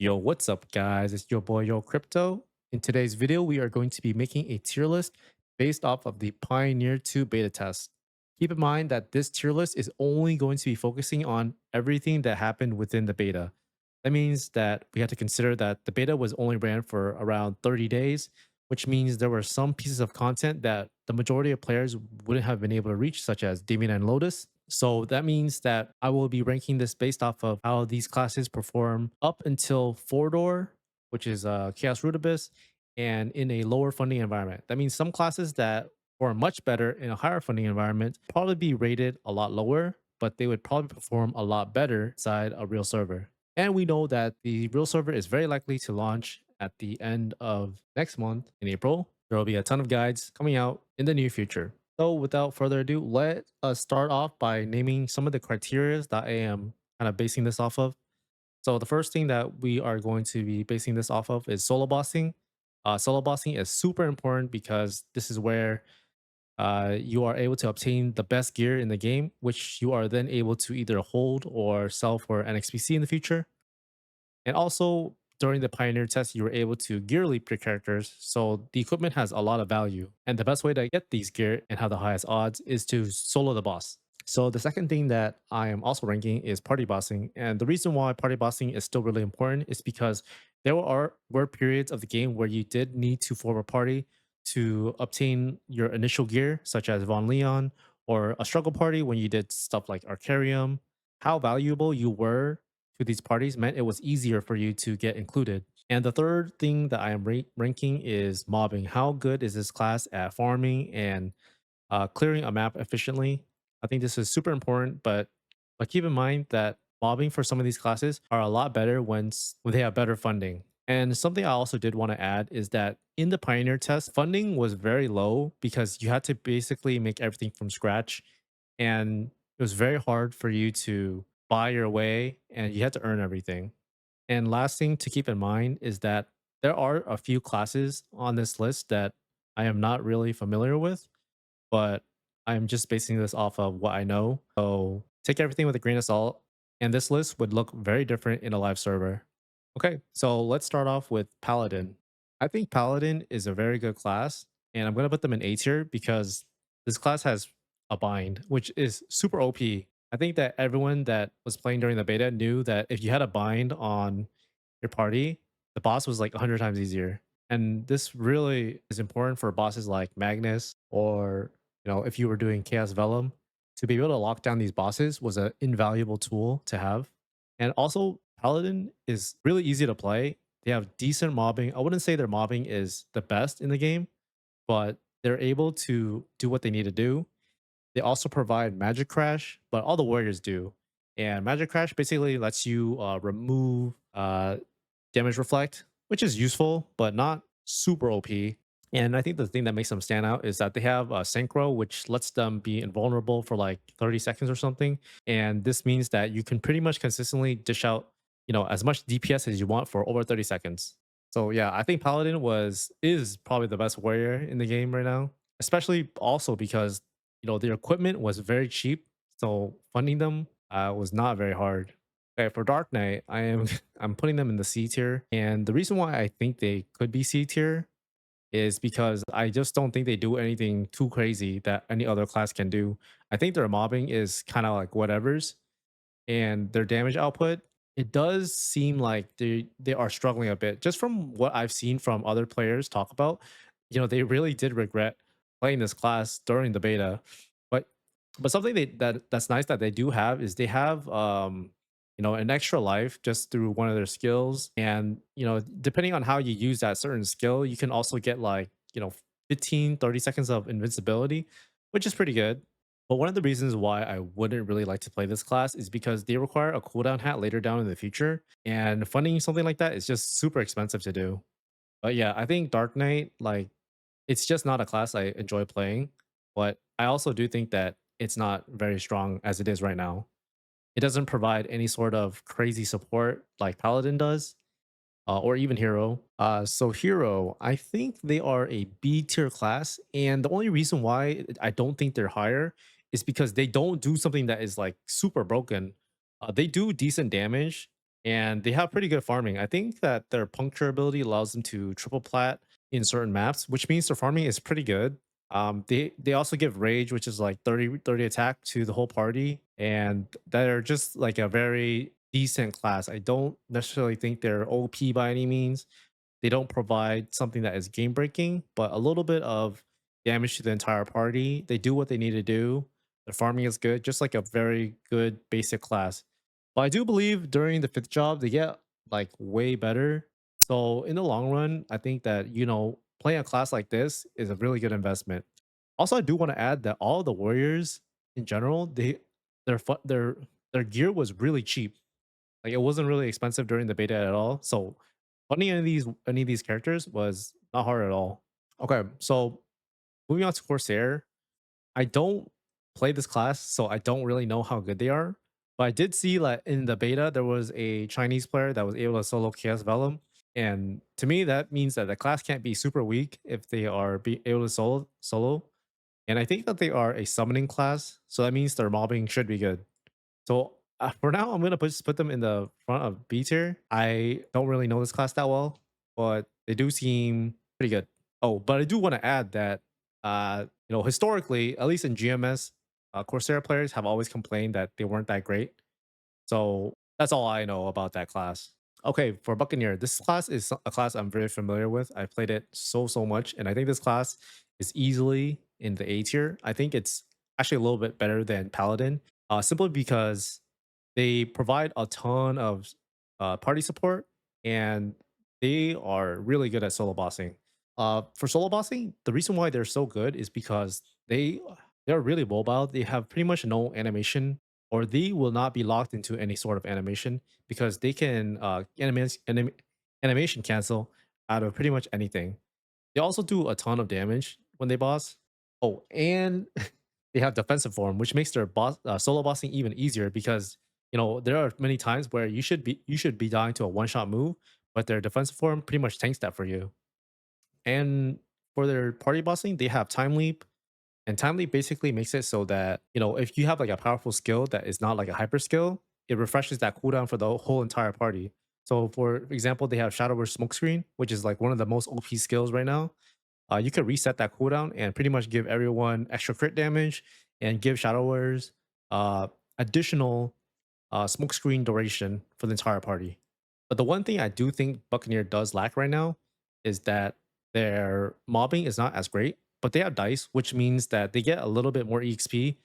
Yo, what's up, guys? It's your boy, Yo Crypto. In today's video, we are going to be making a tier list based off of the Pioneer 2 beta test. Keep in mind that this tier list is only going to be focusing on everything that happened within the beta. That means that we have to consider that the beta was only ran for around 30 days, which means there were some pieces of content that the majority of players wouldn't have been able to reach, such as Damien and Lotus. So that means that I will be ranking this based off of how these classes perform up until 4-door, which is Chaos Root Abyss, and in a lower funding environment. That means some classes that perform much better in a higher funding environment probably be rated a lot lower, but they would probably perform a lot better inside a real server. And we know that the real server is very likely to launch at the end of next month in April. There will be a ton of guides coming out in the near future. So without further ado, let us start off by naming some of the criteria that I am kind of basing this off of. So the first thing that we are going to be basing this off of is solo bossing. Solo bossing is super important because this is where you are able to obtain the best gear in the game, which you are then able to either hold or sell for an XPC in the future. And also during the Pioneer test, you were able to gear leap your characters, so the equipment has a lot of value. And the best way to get these gear and have the highest odds is to solo the boss. So the second thing that I am also ranking is party bossing. And the reason why party bossing is still really important is because were periods of the game where you did need to form a party to obtain your initial gear, such as Von Leon, or a struggle party when you did stuff like Arcarium. How valuable you were to these parties meant it was easier for you to get included. And the third thing that I am ranking is mobbing. How good is this class at farming and clearing a map efficiently? I think this is super important, but keep in mind that mobbing for some of these classes are a lot better when they have better funding. And something I also did want to add is that in the Pioneer test, funding was very low because you had to basically make everything from scratch, and it was very hard for you to buy your way and you had to earn everything. And last thing to keep in mind is that there are a few classes on this list that I am not really familiar with, but I'm just basing this off of what I know. So take everything with a grain of salt. And this list would look very different in a live server. Okay, so let's start off with Paladin. I think Paladin is a very good class, and I'm going to put them in A tier because this class has a bind, which is super OP. I think that everyone that was playing during the beta knew that if you had a bind on your party, the boss was like 100 times easier. And this really is important for bosses like Magnus, or if you were doing Chaos Vellum, to be able to lock down these bosses was an invaluable tool to have. And also, Paladin is really easy to play. They have decent mobbing. I wouldn't say their mobbing is the best in the game, but they're able to do what they need to do. They also provide Magic Crash, but all the warriors do. And Magic Crash basically lets you remove damage reflect, which is useful, but not super OP. And I think the thing that makes them stand out is that they have Synchro, which lets them be invulnerable for like 30 seconds or something. And this means that you can pretty much consistently dish out, as much DPS as you want for over 30 seconds. So yeah, I think Paladin is probably the best warrior in the game right now, especially also because their equipment was very cheap, so funding them was not very hard. Okay, for Dark Knight, I'm putting them in the C tier, and the reason why I think they could be C tier is because I just don't think they do anything too crazy that any other class can do. I think their mobbing is kind of like whatever's, and their damage output, it does seem like they are struggling a bit. Just from what I've seen from other players talk about, they really did regret playing this class during the beta. But something that's nice that they do have is they have an extra life just through one of their skills. And depending on how you use that certain skill, you can also get like 15-30 seconds of invincibility, which is pretty good. But one of the reasons why I wouldn't really like to play this class is because they require a cooldown hat later down in the future, and funding something like that is just super expensive to do. But yeah, I think Dark Knight, like, it's just not a class I enjoy playing. But I also do think that it's not very strong as it is right now. It doesn't provide any sort of crazy support like Paladin does, or even Hero. So Hero, I think they are a B tier class, and the only reason why I don't think they're higher is because they don't do something that is like super broken. They do decent damage, and they have pretty good farming. I think that their puncture ability allows them to triple plat in certain maps, which means their farming is pretty good. They also give rage, which is like 30 attack to the whole party, and they're just like a very decent class. I don't necessarily think they're OP by any means. They don't provide something that is game breaking, but a little bit of damage to the entire party. They do what they need to do. The farming is good, just like a very good basic class. But I do believe during the fifth job, they get like way better. So in the long run, I think that, playing a class like this is a really good investment. Also, I do want to add that all the warriors in general, their gear was really cheap. Like, it wasn't really expensive during the beta at all. So funding any of these characters was not hard at all. Okay, so moving on to Corsair, I don't play this class, so I don't really know how good they are. But I did see like in the beta there was a Chinese player that was able to solo Chaos Vellum, and to me that means that the class can't be super weak if they are be able to solo. And I think that they are a summoning class, so that means their mobbing should be good. So for now, I'm gonna just put them in the front of B tier. I don't really know this class that well, but they do seem pretty good. Oh, but I do want to add that historically, at least in GMS, Corsair players have always complained that they weren't that great. So that's all I know about that class. Okay, for Buccaneer, this class is a class I'm very familiar with. I played it so much, and I think this class is easily in the A tier. I think it's actually a little bit better than Paladin, simply because they provide a ton of party support, and they are really good at solo bossing. For solo bossing, the reason why they're so good is because they're really mobile. They have pretty much no animation, or they will not be locked into any sort of animation because they can animation cancel out of pretty much anything. They also do a ton of damage when they boss. Oh, and they have defensive form, which makes their solo bossing even easier because there are many times where you should be dying to a one shot move, but their defensive form pretty much tanks that for you. And for their party bossing, they have time leap, and time leap basically makes it so that if you have like a powerful skill that is not like a hyper skill, it refreshes that cooldown for the whole entire party. So, for example, they have Shadow Burst Smokescreen, which is like one of the most OP skills right now. You could reset that cooldown and pretty much give everyone extra crit damage and give Shadowers uh, additional smoke screen duration for the entire party. But the one thing I do think Buccaneer does lack right now is that their mobbing is not as great, but they have dice, which means that they get a little bit more EXP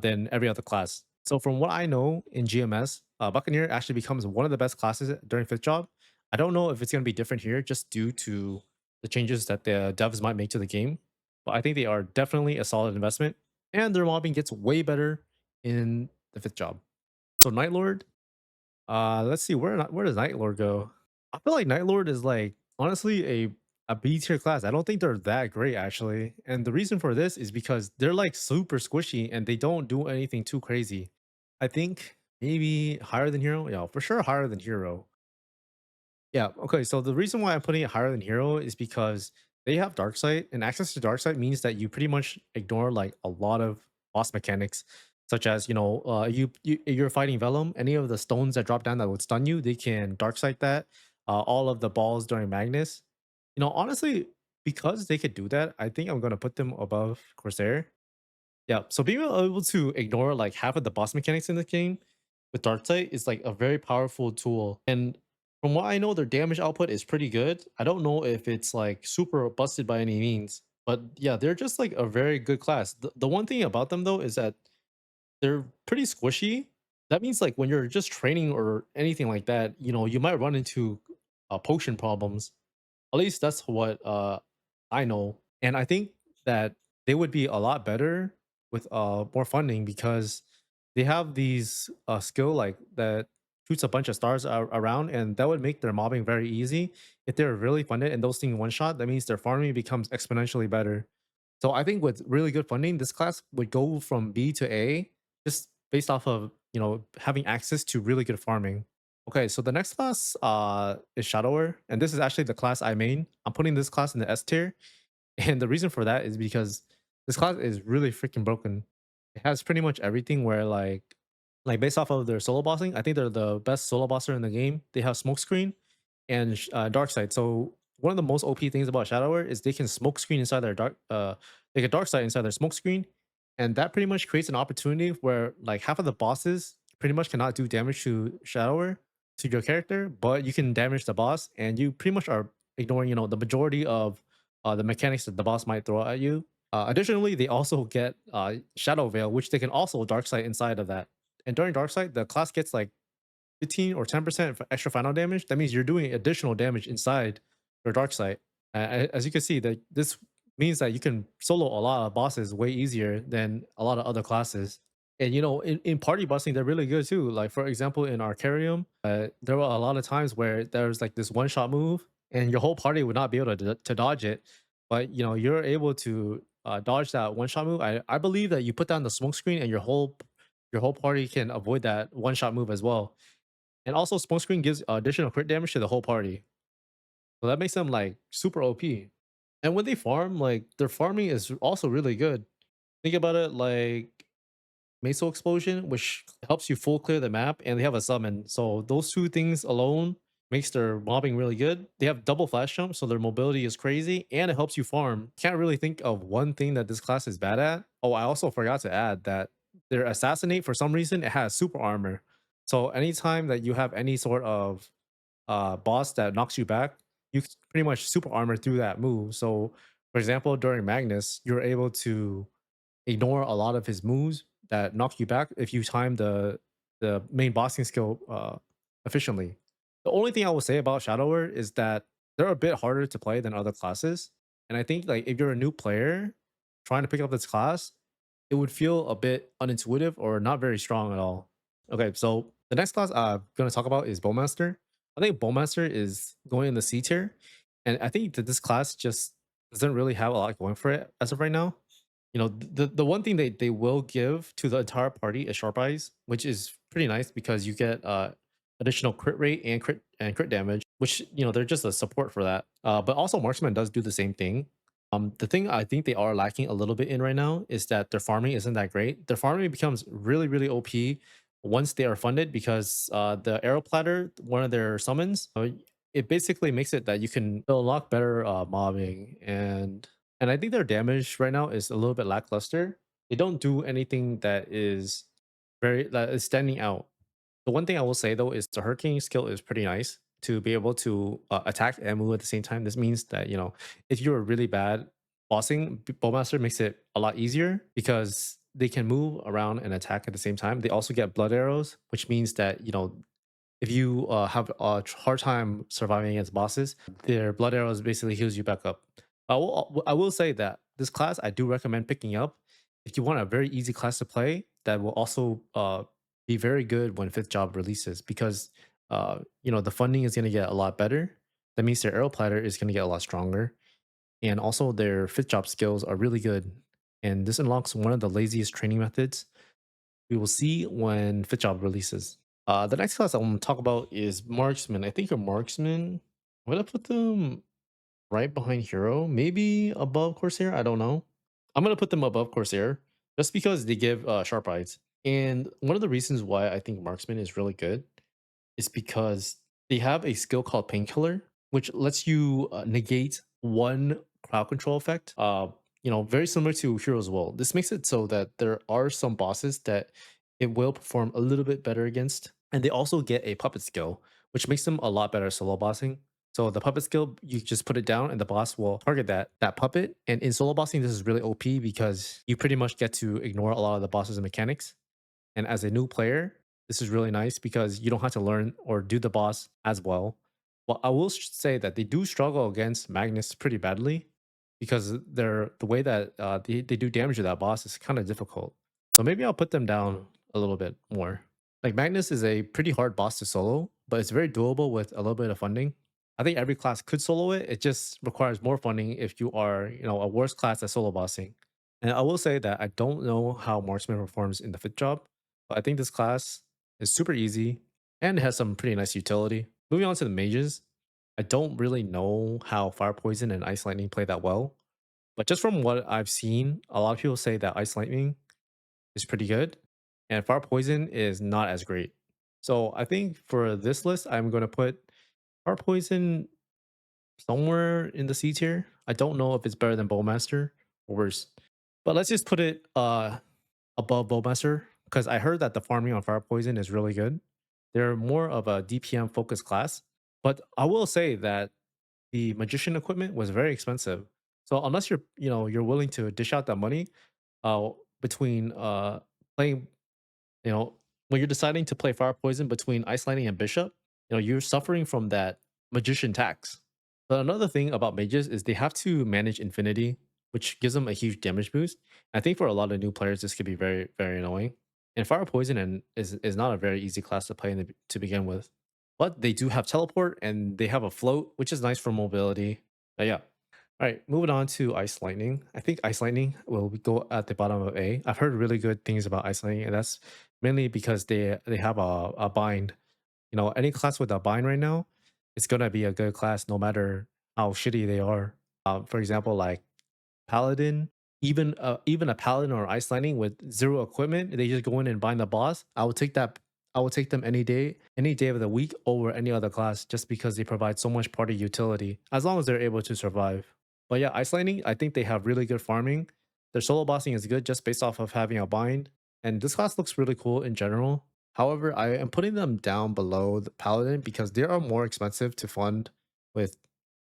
than every other class. So from what I know in GMS, Buccaneer actually becomes one of the best classes during fifth job. I don't know if it's going to be different here just due to the changes that the devs might make to the game, but I think they are definitely a solid investment, and their mobbing gets way better in the fifth job. So Night Lord, let's see where does Night Lord go? I feel like Night Lord is like honestly a B tier class. I don't think they're that great actually, and the reason for this is because they're like super squishy and they don't do anything too crazy. I think maybe higher than Hero. Yeah, for sure higher than Hero. Yeah. Okay. So the reason why I'm putting it higher than Hero is because they have Dark Sight, and access to Dark Sight means that you pretty much ignore like a lot of boss mechanics, such as you're fighting Vellum. Any of the stones that drop down that would stun you, they can Dark Sight that. All of the balls during Magnus. Honestly, because they could do that, I think I'm gonna put them above Corsair. Yeah, so being able to ignore like half of the boss mechanics in the game with Darksight is like a very powerful tool. And from what I know, their damage output is pretty good. I don't know if it's like super busted by any means, but yeah, they're just like a very good class. The one thing about them though is that they're pretty squishy. That means like when you're just training or anything like that, you might run into potion problems. At least that's what I know. And I think that they would be a lot better with more funding because they have these skill like that shoots a bunch of stars around, and that would make their mobbing very easy. If they're really funded and those things one shot, that means their farming becomes exponentially better. So I think with really good funding, this class would go from B to A just based off of having access to really good farming. Okay, so the next class is Shadower, and this is actually the class I main. I'm putting this class in the S tier, and the reason for that is because this class is really freaking broken. It has pretty much everything where like Like based off of their solo bossing, I think they're the best solo bosser in the game. They have smokescreen and dark side. So one of the most OP things about Shadower is they can smoke screen inside their they can dark side inside their smoke screen, and that pretty much creates an opportunity where like half of the bosses pretty much cannot do damage to Shadower to your character, but you can damage the boss, and you pretty much are ignoring the majority of the mechanics that the boss might throw at you. Additionally, they also get Shadow Veil, which they can also dark side inside of that. And during dark side, the class gets like 15 or 10% for extra final damage. That means you're doing additional damage inside your dark side. As you can see, that this means that you can solo a lot of bosses way easier than a lot of other classes. And in party bossing, they're really good too. Like for example, in Arcarium, there were a lot of times where there's like this one shot move, and your whole party would not be able to dodge it. But you're able to dodge that one shot move. I believe that you put down the smoke screen, and your whole party can avoid that one shot move as well. And also, smoke screen gives additional crit damage to the whole party. So that makes them like super OP. And when they farm, like their farming is also really good. Think about it like Meso Explosion, which helps you full clear the map, and they have a summon. So those two things alone makes their mobbing really good. They have double flash jump, so their mobility is crazy, and it helps you farm. Can't really think of one thing that this class is bad at. Oh, I also forgot to add that their assassinate, for some reason, it has super armor. So anytime that you have any sort of boss that knocks you back, you can pretty much super armor through that move. So for example, during Magnus, you're able to ignore a lot of his moves that knock you back if you time the main bossing skill efficiently. The only thing I will say about Shadower is that they're a bit harder to play than other classes, and I think like if you're a new player trying to pick up this class, it would feel a bit unintuitive or not very strong at all. Okay, so the next class I'm going to talk about is Bowmaster. I think Bowmaster is going in the C tier, and I think that this class just doesn't really have a lot going for it as of right now. The one thing they will give to the entire party is Sharp Eyes, which is pretty nice because you get additional crit rate and crit damage, which they're just a support for that. But also Marksman does do the same thing. The thing I think they are lacking a little bit in right now is that their farming isn't that great. Their farming becomes really, really OP once they are funded because the Arrow Platter, one of their summons, it basically makes it that you can do a lot better mobbing, and I think their damage right now is a little bit lackluster. They don't do anything that is standing out. The one thing I will say though is the Hurricane skill is pretty nice to be able to attack and move at the same time. This means that if you're really bad bossing, Bowmaster makes it a lot easier because they can move around and attack at the same time. They also get blood arrows, which means that if you have a hard time surviving against bosses, their blood arrows basically heals you back up. I will say that this class I do recommend picking up if you want a very easy class to play that will also be very good when fifth job releases because the funding is going to get a lot better. That means their arrow platter is going to get a lot stronger, and also their fifth job skills are really good. And this unlocks one of the laziest training methods we will see when fifth job releases. The next class I want to talk about is Marksman. I think a Marksman. I'm gonna put them right behind Hero, maybe above Corsair. I don't know. I'm gonna put them above Corsair just because they give sharp eyes. And one of the reasons why I think Marksman is really good is because they have a skill called Painkiller, which lets you negate one crowd control effect. Very similar to Heroes Will. This makes it so that there are some bosses that it will perform a little bit better against, and they also get a puppet skill, which makes them a lot better solo bossing. So the puppet skill, you just put it down, and the boss will target that puppet. And in solo bossing, this is really OP because you pretty much get to ignore a lot of the bosses and mechanics. And as a new player, this is really nice because you don't have to learn or do the boss as well. Well, I will say that they do struggle against Magnus pretty badly because the way that they do damage to that boss is kind of difficult. So maybe I'll put them down a little bit more. Like Magnus is a pretty hard boss to solo, but it's very doable with a little bit of funding. I think every class could solo it. It just requires more funding if you are, a worse class at solo bossing. And I will say that I don't know how Marksman performs in the fifth job, but I think this class is super easy and it has some pretty nice utility. Moving on to the mages, I don't really know how Fire Poison and Ice Lightning play that well, but just from what I've seen, a lot of people say that Ice Lightning is pretty good. and Fire Poison is not as great. So I think for this list, I'm going to put Fire Poison somewhere in the C tier. I don't know if it's better than Bowmaster or worse, but let's just put it above Bowmaster because I heard that the farming on Fire Poison is really good. They're more of a DPM focused class, but I will say that the magician equipment was very expensive. So unless you're willing to dish out that money, uh, between playing, you know, when you're deciding to play Fire Poison between Ice Lightning and Bishop, you're suffering from that magician tax. But another thing about mages is they have to manage infinity, which gives them a huge damage boost. I think for a lot of new players, this could be very, very annoying. And Fire Poison is not a very easy class to play to begin with. But they do have teleport and they have a float, which is nice for mobility. But yeah. All right, moving on to Ice Lightning. I think Ice Lightning will go at the bottom of A. I've heard really good things about Ice Lightning, and that's mainly because they have a bind. Any class with a bind right now, it's gonna be a good class no matter how shitty they are. For example, like Paladin, even a Paladin or Ice Lightning with zero equipment, they just go in and bind the boss. I would take that. I would take them any day of the week over any other class, just because they provide so much party utility. As long as they're able to survive. But yeah, Ice Lightning, I think they have really good farming. Their solo bossing is good just based off of having a bind. And this class looks really cool in general. However, I am putting them down below the Paladin because they are more expensive to fund with,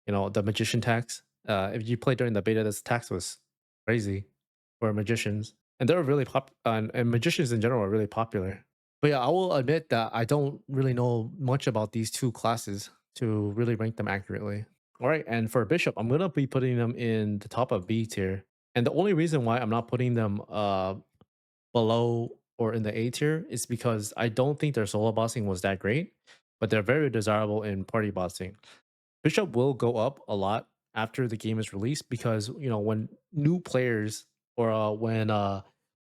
the magician tax. If you play during the beta, this tax was crazy for magicians, and they're really and magicians in general are really popular. But yeah, I will admit that I don't really know much about these two classes to really rank them accurately. All right, and for Bishop, I'm gonna be putting them in the top of B tier, and the only reason why I'm not putting them below or in the A tier is because I don't think their solo bossing was that great, but they're very desirable in party bossing. Bishop will go up a lot after the game is released because when new players or when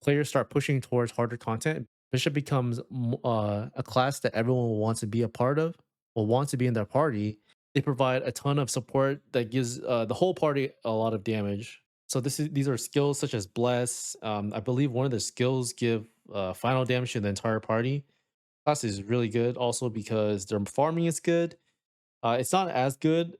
players start pushing towards harder content, Bishop becomes a class that everyone will want to be a part of or want to be in their party. They provide a ton of support that gives the whole party a lot of damage. So these are skills such as bless. I believe one of the skills give final damage to the entire party. Class is really good also because their farming is good. It's not as good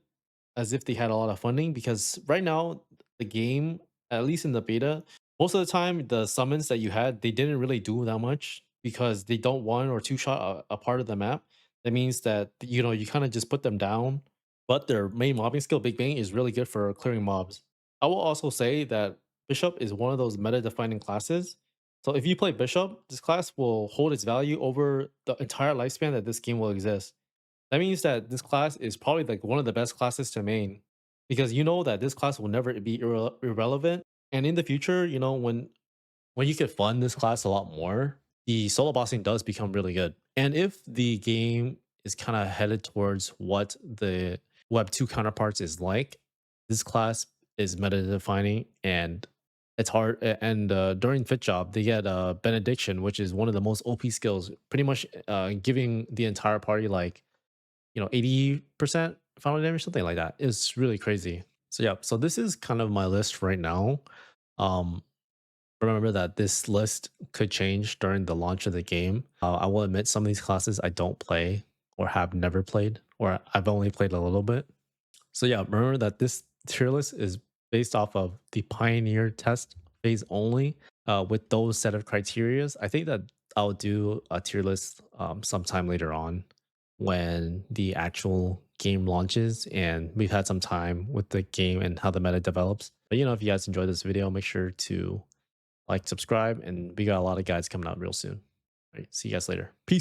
as if they had a lot of funding because right now the game, at least in the beta, most of the time the summons that you had they didn't really do that much because they don't one or two shot a part of the map. That means that you kind of just put them down, but their main mobbing skill, Big Bang, is really good for clearing mobs. I will also say that Bishop is one of those meta defining classes. So if you play Bishop, this class will hold its value over the entire lifespan that this game will exist. That means that this class is probably like one of the best classes to main because you know that this class will never be irrelevant. And in the future, when you could fund this class a lot more, the solo bossing does become really good. And if the game is kind of headed towards what the Web 2 counterparts is like, this class is meta defining and it's hard. And during Fit Job, they get Benediction, which is one of the most OP skills, pretty much giving the entire party like 80% final damage, something like that. It's really crazy. So yeah, so this is kind of my list right now. Um, remember that this list could change during the launch of the game. I will admit some of these classes I don't play or have never played, or I've only played a little bit. So yeah, remember that this tier list is based off of the Pioneer test phase only. With those set of criterias, I think that I'll do a tier list sometime later on when the actual game launches and we've had some time with the game and how the meta develops. But if you guys enjoyed this video, make sure to like, subscribe, and we got a lot of guides coming out real soon. All right, see you guys later. Peace.